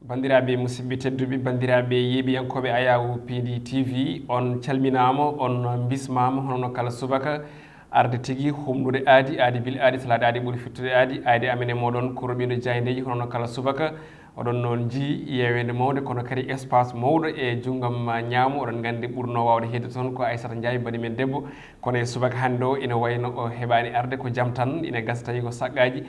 Bandiraɓe musidɓe tedduɓe bandiraɓe yeeɓiyankoɓe Ayawu PD TV on calminama on bismama hono kala subaka arde tigui humnude aadi bil aadi salade aadi ɓuuri fittude aadi amen e moɗon ko roɓino Diaydeji hono kala subaka oɗon noon jii yewede mawde kono kadi espace mawɗo e junggam ñaamu oɗon gandi ɓurno wawde hedde toon ko Aissata Ndiaye bani men debbo kono e subaka hande o ina wayno o heɓani arde ko jaam tan ina gasa tawi ko saqqaji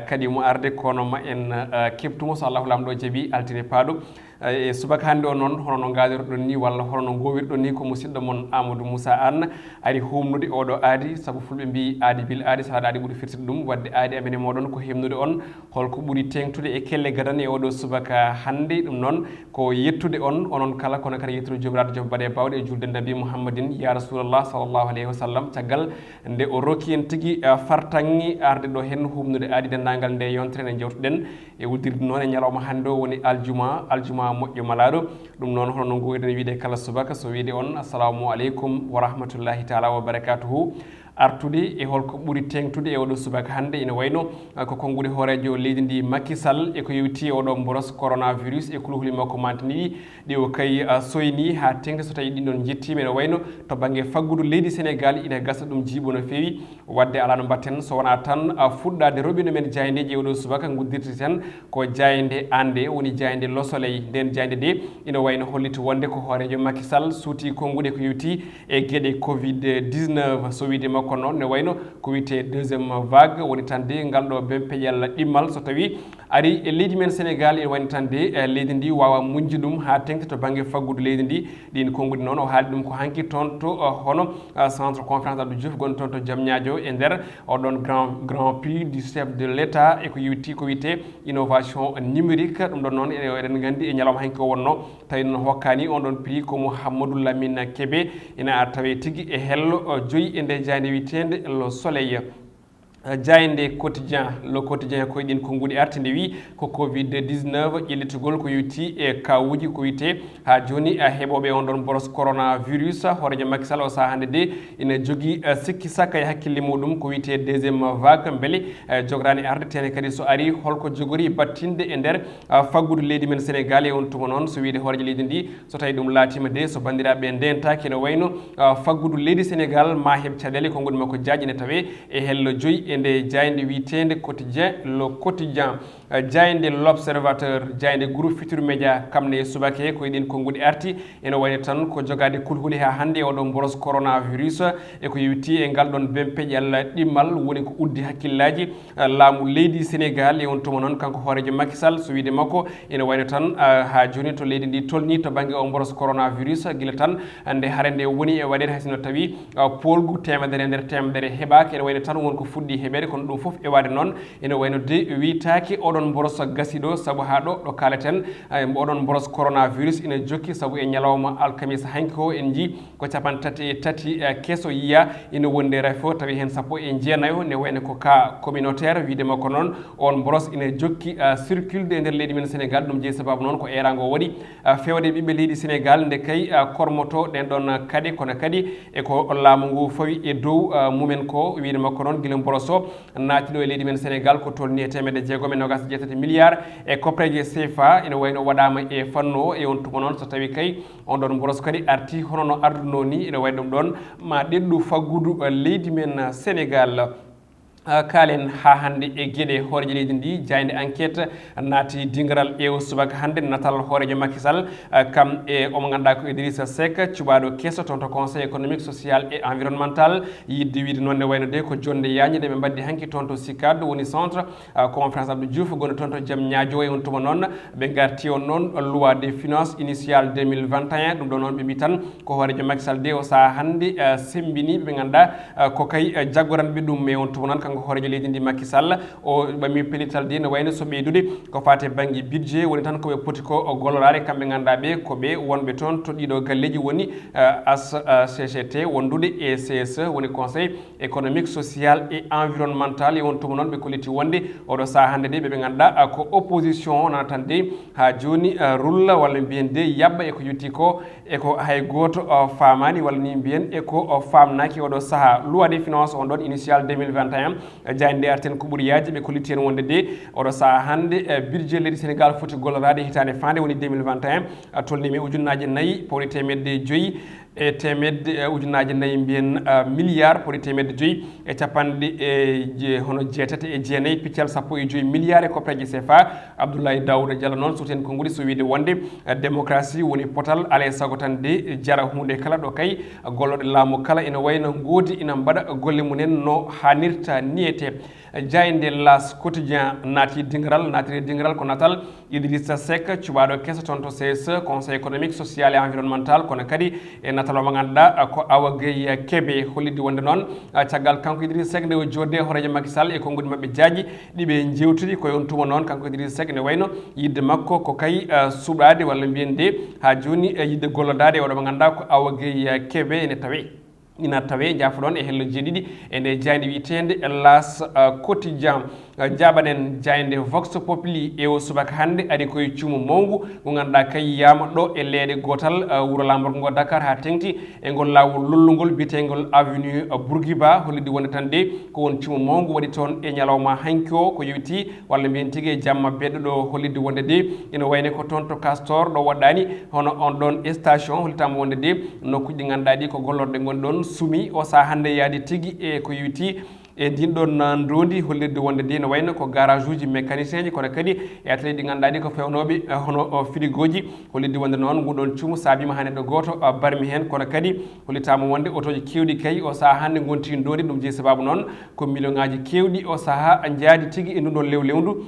kadi mo arde kono ma en kebtumo so Allahu lamɗo jaaɓi altine paaɗo e subaka hande o noon hono no gadirɗon ni walla hono no gowirɗon ni ko musidɗo moon Amadou Moussa Anne ari humnude oɗo aadi saabu fulɓe mbi aadi bil aadi salade aadi ɓuuri firtide ɗum wadde aadi amen e moɗon ko himnude on holko ɓuuri tengtude e kelle gadan e oɗo subaka hande ɗum noon ko yettude on onon kala kono kadi yettude jomiraɗo joom baɗe bawɗe e julde nabi Mouhammadine ya Rasulullah sallllahu alayhi wa sallam caggal nde o rokki en tigui fartangui arde ɗo hen humnude aadi dendagal nde yontere nde jewtuɗen e wuddirde noon e ñalawma hande o woni aljuma moƴƴo malaɗo ɗum noon hono no gowirɗen wiide kala subaka so wiide on assalamu aleykum wa rahmatullahi taala wa barakatuhu artude e holko ɓuuri tengtude e oɗo subaka hande ina wayno ko kongude hoorejo leydi ndi Macky Sall e ko yewti oɗo mboros coronavirus e kuluhuli makko mantini ɗi o kay soyni ha tengde so tawi ɗin ɗon jettima ene wayno to banggue faggudu leydi Sénégal ina gasa ɗum jiiɓo no fewi wadde ala no mbatten so wona tan fuɗɗade roɓino men Diayndeji e oɗo subaka guddirte ten ko Diaynde Ande woni Diaynde Losoley nden Diaynde de ina wayno holliti wonde ko hoorejo Macky Sall suuti kongude ko yewti e gueɗe Covid-19 so wiide kono noon ne wayno ko wiyete deuxiéme vague woni tan de ngal ɗo bempeƴal ɗimmal so tawi ari e leydi men Sénégal ene wayno tan de leydi ndi wawa muñde ɗum ha tengti to banggue faggudu leydi ndi ɗin konngudi noon o haali ɗum ko hanki toon to hono centre conférence Abdou Diouf gonɗo toon to Diamniadio e nder oɗon grand prix du chef de l'état e ko yewti ko wiyete innovation numérique ɗum ɗon noon eɗen gandi e ñalawma hanki o wonno tawi noon hokkani on ɗon prix ko Mouhamadou Lamine Kébé ina tawe tigui e hello joyi e nde Diaynde witende Le Soleil Diaynde quotidien le quotidien ko ɗin konngudi arti nde wi ko Covid-19 ƴellitugol ko yewti e kawuji ko wiyete ha joni heɓoɓe on ɗon boros coronavirus hoorejo Macky Sall o saaha hande de ina jogui sikki sakka e hakkille muɗum ko wiyete deuxiéme vague beele jograni arde tene kadi so ari holko jogori battinde e nder faggudu leydi men Sénégal e on tuma noon so wiide hoorejo leydi ndi so tawi ɗum laatima de so bandiraɓe ndentaki ene wayno faggudu leydi Sénégal ma heɓ caɗele konngudi makko jaaƴi ne tawe e hello joyi e nde Diaynde witende quotidien le quotidien Diaynde l'observateur Diaynde groupe Futurs Médias kamne e subake ko ɗin konngudi arti ene wayno tan ko jogade kulhuli ha hande e oɗon boros coronavirus e ko yewti e ngal ɗon bempeƴal ɗimmal woni ko uddi hakkillaji laamu leydi Sénégal e on tuma noon kanko hoorejo Macky Sall so wiide makko ene wayno tan ha joni to leydi ndi tolni to banggue o boros coronavirus guila tan nde haare nde woni e waɗede haysino tawi polgu temedere nder temedere heɓaka ene wayno tan wonko fuɗɗi heɓede kono ɗum foof e wade noon ene wayno de witaki oɗon boros gasiɗo saabu ha ɗo kaleten oɗon boros coronavirus ina jokki saabu e ñalawma alkamisa hanki o en jii ko capantati e tati kesso yiya ina wonde rafo tawi hen sappo e jeenayo ne wayno ko cas communautaire wiide makko noon on boros ina jokki circulde e nder leydi men Sénégal ɗum jeeyi sababu noon ko erago waɗi fewde ɓiɓɓe leydi Sénégal nde kay kormoto ɗen ɗon kadi kono kadi eko laamu ngu fawi e dow mumen ko wiide makko noon guila boros o naatiɗo e leydi men Sénégal ko tolni e 627 milliards e koppreje CFA ene wayno waɗama e fannu o e on tuma noon so tawi kay on ɗon boros kadi arti hono no arduno ni ene wayi ɗum ɗon ma ɗeɗɗu faggudu leydi men Sénégal kaalen ha hande e gueɗe hoorejo leydi ndi Diaynde enquête naati dingaral ƴeewo subaka hande natal hoorejo Macky Sall kam e omo ganduɗa ko Idrissa Seck cuɓaɗo kesso toon to conseil économique social et environnemental yidde wiide noon ne wayno de ko jonde yañi ɗe ɓe mbaddi hanki toon to CICAD woni centre conférence Abdou Diouf gonɗo toon to Diamniadio e on tuma noon ɓe garti on noon loi des finances initiale 2021 ɗum ɗo noon ɓe mbi tan ko hoorejo Macky Sall de o saaha hande sembini ɓe ganduɗa ko kay jaggoranɓe ɗum e on tuma noon kanko hoorejo leydi ndi Macky Sall o ɓami pellital de ne wayno so ɓeydude ko fate banggue budget woni tan koɓe poti ko gollorade kamɓe ganduɗa ɓe ko ɓe wonɓe toon to ɗiɗo galleji woni HCCT wondude e CSE woni conseil économique social et environnemental e on tuma noon ɓe kolliti wonde oɗo saaha hande de ɓeɓe ganduɗa ko opposition nana tan de ha joni rulla walla mbiyen de yabba eko yetti ko eko hay goto famani walla ni mbiyen eko famnaki oɗo saaha loi des finances on ɗon initial 2021 jayde arten ko ɓuuri yaaji ɓe kolliti hen wonde de oɗo saha hande budget leydi Sénégal foti gollorade hitande fande woni 2021 tolnimi ujunnaje 4 pawɗi temedde 5 e temedde ujunnaje 4 mbiyen milliard pawɗi temedde 5 e capanɗe hono jeetati e jeenayyi piccal 15 milliard e copreje CFA. Abdoulaye Daouda Diallo noon so ten ko nguri so wiide wonde démocratie woni potal alay sago tan de jara hunde kala ɗo kay golloɗe laamu kala ina wayno goodi ina mbaɗa golle mumen no hannirta niyete. jayde las quotidien naati dingaral naatire dingaral ko natal Idrissa Seck cuɓaɗo kessa toon to CSE conseil économique social et environnemental kono kadi e natal o mo ganduɗa ko Awa Gueye Kébé hollidde wonde noon caggal kanko Idrissa Seck nde o jodde horejo Macky Sall e konngudi mabɓe jaaji ɗiɓe jewtidi koye on tuma noon kanko Idrissa Seck ne wayno yidde makko ko kay suɓade walla mbiyen de ha joni yidde gollodade oɗo mo ganduɗa ko Awa Gueye Kébé ene tawe ina tawe jaafoɗon e hello jeeɗiɗi e nde jayde witende las quotidien jaɓanen jayde vox populi e o subaka hande ari koye cuumu mawgu ko ganduɗa kay yiyama ɗo e leeɗe gotal wuuro lamborgo ngo Dakar ha tengti e ngol lawol lollugol biyetegol avenue Bourguiba hollidi wonde tan de ko won cuumu mawgu waɗi toon e ñalawma hanki o ko yewti walla mbiyen tigui jamma beɗɗo ɗo hollidi wonde de ina wayne ko toon to Castor ɗo waɗɗani hono on ɗon station hollitama wonde de nokkuji ɗi ganduɗa ɗi ko gollorɗe gonɗi ɗon sumi o sa hande yaadi tigui e ko yewti e din ɗon ndondi hollirde wonde de ne wayno ko garage uji mécanicien ji kono kadi e atelier ɗi ganduɗa ɗi ko fewnoɓe hono frigo ji hollirde wonde noon nguɗon cuumu saabima ha neɗɗo goto barmi hen kono kadi hollitama wonde otoji kewɗi kay o saaha hande gonti ndondi ɗum jeeyi sababu noon ko million ngaji kewɗi o saaha jaadi tigui e ndun ɗon lewlewndu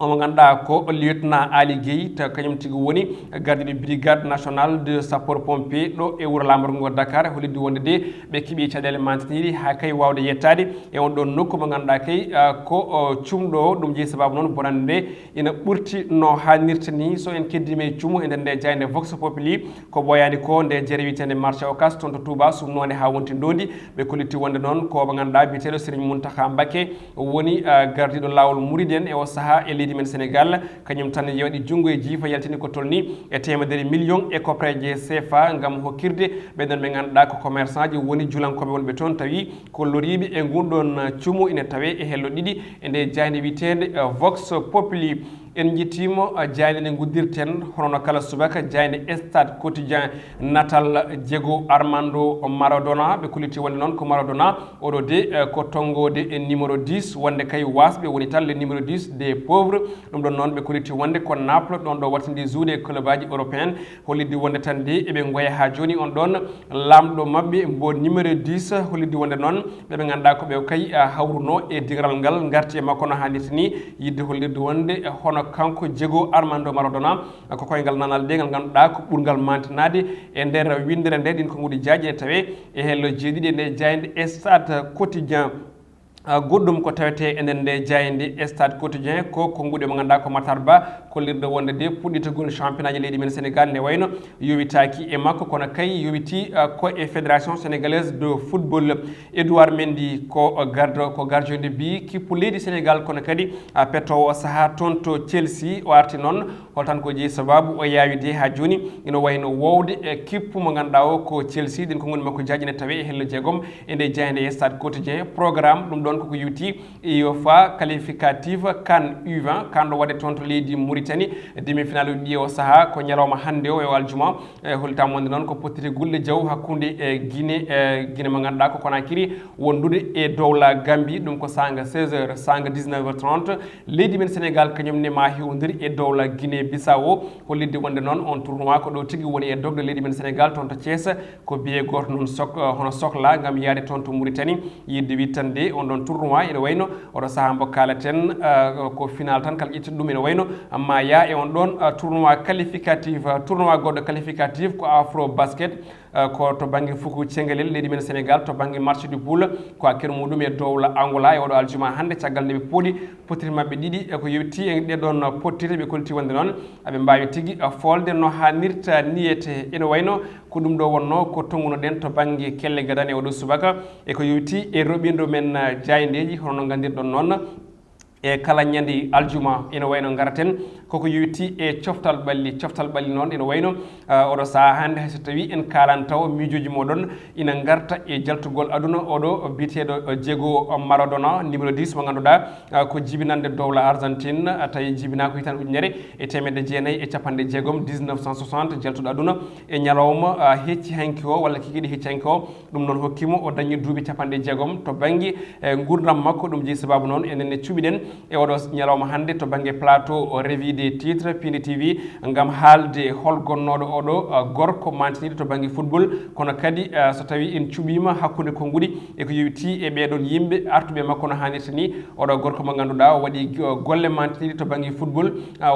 omo ganduɗa ko lieutenant Ali Gueye to kañum tigui woni garde de brigade nationale de sapeur pompier ɗo e wuuro lamborgo ngo Dakar hollidde wonde de ɓe keeɓi caɗele mantiniri ha kay wawde yettade e on ɗon nokku mo ganduɗa kay ko cumɗo ɗum jeeyi sababu noon bonande nde ina ɓurti no hannirta ni so en keddima e cuumu e nder nde jayde vox populi ko ɓoyani ko nde jeere witende marché Ocass toon to Touba sumnode ha wonti ndondi ɓe kollitti wonde noon ko mo ganduɗa biyeteɗo Serigne Mountakha Mbacké woni gardiɗo lawol Mouriden e o saaha e leydi men Sénégal kañum tan waɗi junggo e jiifa yaltini ko tolni e temedere million e copreje CFA gam hokkirde ɓeɗon ɓe ganduɗa ko commerçant ji woni julankoɓe wonɓe toon tawi kolloriɓe e gunɗon cuumu ina tawe e hello ɗiɗi e nde jayde witede vox populi en jettimo jayde nde guddirten hono kala subaka jayde stade quotidien natal Diego Armando Maradona ɓe kulliti wonde noon ko Maradona oɗo de ko tongode e numéro 10 wonde kay wasɓe woni tan le numéro 10 des pauvres ɗum ɗon noon ɓe kulliti wonde ko Naples ɗon ɗo wattidi joude e club aji européen hollidde wonde tan de eɓe goya ha joni on ɗon lamɗo mabɓe mbo numéro 10 hollidde wonde noon ɓeɓe ganduɗa ko ɓe kay hawruno e digaral ngal garti e makko no hannirta ni yidde hollirde wonde hono kanko Diego Armando Maradona ko koyngal nanal de ngal ganduɗa ko ɓurgal mantinade e nder windere nde ɗin ko nguɗi jaaji e tawe e hello jeeɗiɗi e nde jayde stade quotidien goɗɗum ko tawete enen nde jayde stade quotidien ko nguɗe mo ganduɗa ko Matar Ba kollirde wonde de puɗɗitagol championnat ji leydi men Sénégal ne wayno yowitaki e makko kono kay yowiti ko e fédération sénégalaise de football Edouard Mendy ko gardien de but kippu leydi Sénégal kono kadi pettowo saaha toon to Chelsea o arti noon holtan ko jeeyi sababu o yawi de ha joni ina wayno wowde e kippu mo ganduɗa o ko Chelsea ɗin ko gonɗi makko jaaji ne tawe e hello jeegom e nde jayde stade quotidien programme ɗum ɗon koko yuti UEFA qualificative CAN U20 kanɗo waɗe toon to leydi Mauritanie demi finale uji ɗi o saaha ko ñalawma hande o e aljuma holtama wonde noon ko pottiti gulle jaw hakkude e Guinée mo ganduɗa ko Conakry wondude e dowla Gambie ɗum ko sanga 16h sanga 19h30 leydi men Sénégal kañum ne ma hewdiri e dowla Guinée Bissau hollidde wonde noon on tournoi ko ɗo tigui woni e dogde leydi men Sénégal toon to Thiès ko biye goto noon hono sohla gam yaade toon to Mauritanie yidde wittande on ɗon tournoi ene wayno oɗo saaha mbo kalaten ko final tan kala ƴettude ɗum ene wayno ma ya e on ɗon tournoi qualificatif tournoi goɗɗo qualificatif ko afro basket ko to banggue fuku cengalel leydi men Sénégal to banggue marché du poule ko hakkere muɗum e dowla Angola e oɗo aljuma hande caggal nde ɓe pooɗi pottiri mabɓe ɗiɗi eko yewti e ɗeɗon pottiri ɓe kolti wonde noon aɓe mbawi tigui folde no hannirta niyete ene wayno ko ɗum ɗo wonno ko tonguno ɗen to banggue kelle gadane oɗo subaka eko yewti e roɓindo men jayndeji hono no gandirɗon noon e kala ñandi aljuma ina wayno garaten koko yewti e coftal balli noon ina wayno oɗo saha hande hayso tawi en kalan taw miijoji moɗon ina garta e jaltugol aduna oɗo biteɗo Diego Maradona numéro 10 mo ganduɗa ko jibinande dowla Argentine tawi jibina ko hitan ujunere e temedde jeenayyi e capanɗe jeegom 1960 jaltuɗo aduna e ñalawma hecci hanki o walla kikiɗi hecci hanki o ɗum noon hokkimo o dañi duuɓi capanɗe jeegom to banggue gurdam makko ɗum jeeyi sababu noon enenne cuɓiɗen e oɗo ñalawma hande to banggue plateau revue des titres Pindi TV gam haalde hol gonnoɗo oɗo gorko mantiniɗo to banggue football kono kadi so tawi en cuɓima hakkude konguɗi e ko yewti e ɓeɗon yimɓe artuɓe makko no hannirta ni oɗo gorko mo ganduɗa o waɗi golle mantiniɗe to banggue football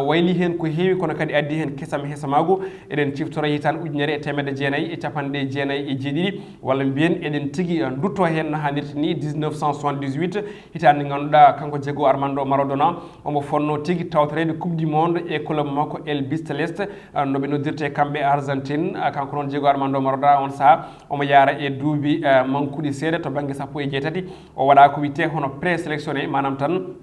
wayli hen ko heewi kono kadi addi hen kesam hesamago eɗen ciftora hitande ujunere e temedde jeenayyi e capanɗe jeenayyi e jeeɗiɗi walla mbiyen eɗen tigui dutto hen no hannirta ni 1978 hitande ganduɗa kanko Diego Armando Maradona omo fonno tigui tawtorede coupe du monde e club makko El Bisteleste noɓe noddirte kamɓe Argentine kanko noon Diego Armando Maradona on saaha omo yaara e duuɓi mankuɗi seeɗa to banggue sappo e jeetati o waɗa ko wiyete hono présélectionné manam tan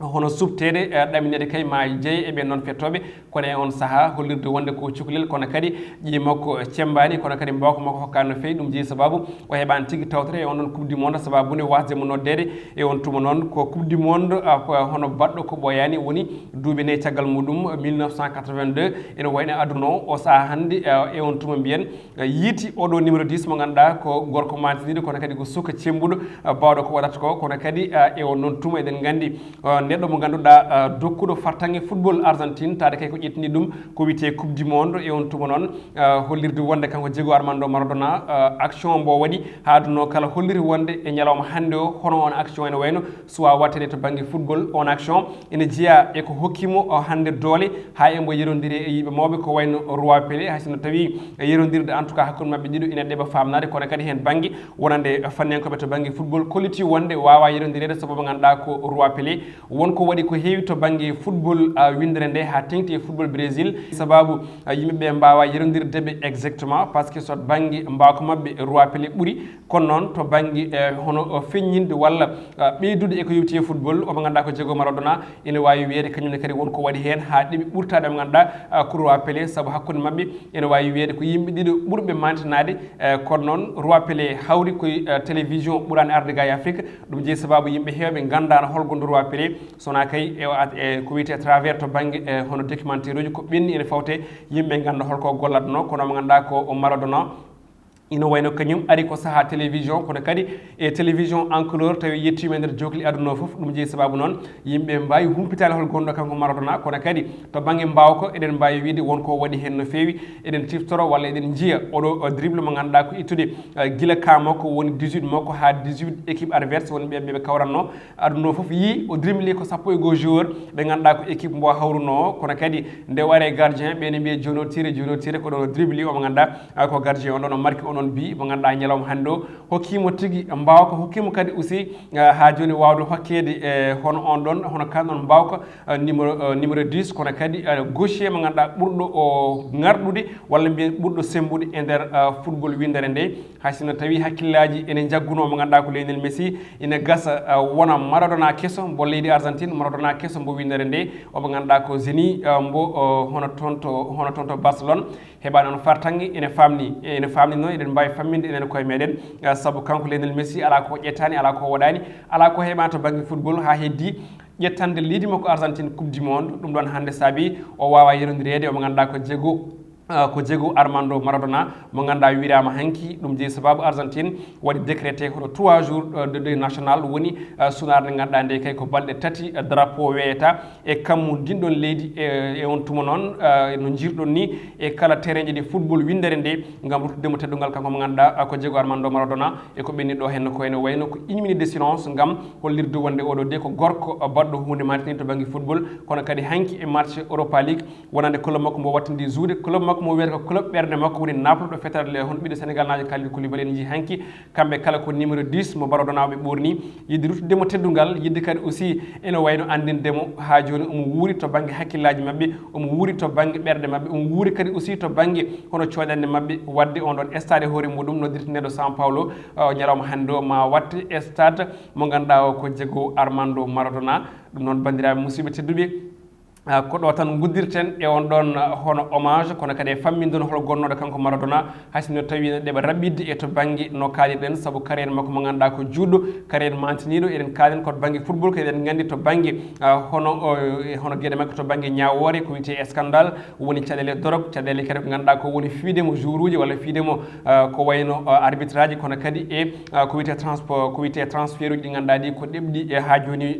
hono subtede ɗaminede kay ma jeeye e ɓen noon fettoɓe kono e on saaha hollirde wonde ko cukalel kono kadi ƴii makko cembani kono kadi mbawko makko hokkani no fewi ɗum jeeyi sababu o heɓani tigui tawtere e on ɗon coupe du monde sababune wasde mo noddede e on tuma noon ko coupe du monde hono baɗɗo ko ɓoyani woni duuɓi nayyi caggal muɗum 1982 ene wayno aduna o saaha hande e on tuma mbiyen yiiti oɗo numéro 10 mo ganduɗa ko gorko mantiniɗo kono kadi ko suka cembuɗo bawɗo ko waɗata ko kono kadi e on noon tuma eɗen gandi neɗɗo mo ganduɗa dokkuɗo fartange football Argentine tade kay ko ƴettini ɗum ko wiyete coupe du monde e on tuma noon hollirde wonde kanko Diego Armando Maradona action mbo waɗi haaduno kala holliri wonde e ñalawma hande o hono on action ene wayno suwa wattede to banggue football on action ene jeeya eko hokkimo hande doole ha embo yerodiri e yiɓe mawɓe ko wayno Roi Pelé haysono tawi yerodirde en tout cas hakkude mabɓe ɗiɗo ina ɗeɓa famnade kono kadi hen banggue wonande fannenkoɓe to banggue football kolliti wonde wawa yerodirede sababu ganduɗa ko Roi Pelé wonko waɗi ko heewi to banggue football windere nde ha tengti e football Brésil sababu yimɓeɓe mbawa yerodirdeɓe exactement par ce que so banggue mbawka mabɓe Roi Pelé ɓuuri kono noon to banggue hono feññinde walla ɓeydude eko yewti e football omo ganduɗa ko Diego Maradona ene wawi wiyede kañumne kadi wonko waɗi hen ha ɗeɓi ɓurtade mo ganduɗa ko Roi Pelé saabu hakkude mabɓe ene wawi wiyede ko yimɓe ɗiɗo ɓurɓe mantinade kono noon Roi Pelé hawri koye télévision ɓuurani arde ga e Afrique ɗum jeeyi sababu yimɓe hewɓe gandano holgondo Roi Pelé sona kay ko wiyete à travers to banggue hono documentaire uji ko ɓenni ene fawte yimɓe ganda holko gollatno kono mo ganduɗa ko Maradona ina wayno kañum ari ko saaha télévision kono kadi e télévision en couleur tawi yettima e nder jokli aduna foof ɗum jeeyi sababu noon yimɓe mbawi humpitade hol gonɗo kanko Maradona kono kadi to banggue mbawko eɗen mbawi wiide wonko waɗi hen no fewi eɗen ciftoro walla eɗen jiiya oɗo dribble mo ganduɗa ko ittude guila ka makko woni 18 makko ha 18 équipe adverse woni ɓeɓe kawranno aduna foof yi o dribble ko sappo e goho joueur ɓe ganduɗa ko équipe mbo hawruno kono kadi nde ware gardien ɓene mbiye jono tiré ko ɗon dribble omo ganduɗa ko gardien on ɗon o marque on bi mo ganduɗa ñalawma hande o hokkimo tigui mbawka hokkimo kadi aussi ha joni wawde hokkede hono on ɗon hono kanɗon mbawka numéro 10 kono kadi gaucher mo ganduɗa ɓurɗo o garɗude walla mbiyen ɓurɗo sembude e nder football windere nde haysino tawi hakkillaji ene jagguno mo ganduɗa ko Lionel Messi ina gasa wona Maradona kesso mbo leydi Argentine Maradona kesso mbo windere nde omo ganduɗa ko Zeni mbo hono toon to Barcelone heɓani on fartangue ene famni noon eɗen mbawi famminde enen koye meɗen saabu kanko Lionel Messi ala ko ƴettani ala ko waɗani ala ko heɓani to banggue football ha heddi ƴettande leydi makko Argentine coupe du monde ɗum ɗon hande saabi o wawa yerodirede omo ganduɗa ko Diego Armando Maradona mo ganduɗa wirama hanki ɗum jeeyi sababu Argentine waɗi décrété kono 3 jours de deuil national woni sunare nde ganduɗa nde kay ko balɗe tati drapeau weyata e kammu ndinɗon leydi e on tuma noon no jirɗon ni e kala terrain ji ɗi football windere nde gam ruttudemo teddugal kanko mo ganduɗa ko Diego Armando Maradona e ko ɓenni ɗo henno ko ene wayno ko 1 minute de silence gam hollirde wonde oɗo de ko gorko baɗɗo hunde matini to banggue football kono kadi hanki e match Europa League wonande club makko mbo wattindi joude club makko makko mo wiyata ko club ɓerde makko woni Naples ɗo fetere le hono ɓiɗɗo Sénégal naajo Kalidou Koulibaly en jii hanki kamɓe kala ko numéro 10 mo Maradona ɓe ɓorni yidde ruttudemo teddungal yidde kadi aussi ene wayno andindemo ha joni omo wuuri to banggue hakkillaji mabɓe omo wuuri to banggue ɓerde mabɓe omo wuuri kadi aussi to banggue hono coɗande mabɓe wadde on ɗon stade e hoore muɗum noddirteneɗo São Paulo ñalawma hande o ma watte stade mo ganduɗa o ko jego Armando Maradona ɗum noon bandiraɓe musidɓe tedduɓe ko ɗo tan guddirten e on ɗon hono hommage kono kadi e famminde no hol gonnoɗo kanko Maradona hayso tawi ɗeɓe raɓɓidde e to banggue no kalirɗen saabu carriére makko mo ganduɗa ko juɗɗo carriére mantiniɗo eɗen kalen koto banggue football ko eɗen gandi to banggue hono gueɗe makko to banggue ñawore ko wiyete scandale woni caɗele drogue caɗele kadi ko ganduɗa ko woni fiidemo jour uji walla fiidemo ko wayno arbitrage kono kadi e ko wiyete transport ko wiyete transfert uji ɗi ganduɗa ɗi ko ɗeɓɗi ha joni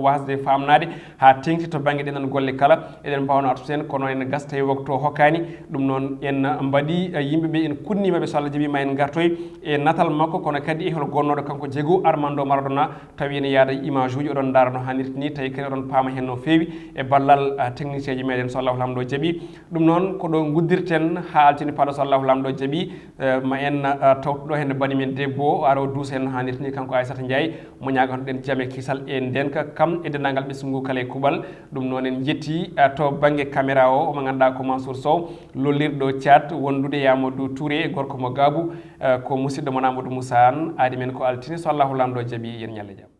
wasde famnade ha tengti to banggue ɗeɗon golle kala eɗen mbawno artude kono en gasta e waktu hokkani ɗum noon en mbaɗi yimɓeɓe en kunnimaɓe so Allah jaaɓi ma en gartoy e natal makko kono kadi e hono gonnoɗo kanko Diego Armando Maradona tawi ene yaada image uji oɗon daara no hannirta ni tawi kadi oɗon paama hen no feewi e ballal technicien ji meɗen so Allahu lamɗo jaaɓi ɗum noon ko ɗo guddirten ha altini paɗo so Allahu lamɗo jaaɓi ma en tawtuɗo hen bani men debbo o ara o duusa hen no hannirta ni kanko Aissata Ndiaye mo ñagotoɗen jaam e kisal e ndenka kam e dendagal ɓesgu kala e kuuɓal ɗum noon en jetti to banggue caméra o omo ganduɗa ko Mansour Sow lollirɗo Thiat wondude Yamadou Touré gorko mo Gabou ko musidɗo mon Amadou Moussa Anne aadi men ko altini so Allahu lamɗo jaaɓi yen ñalle jaam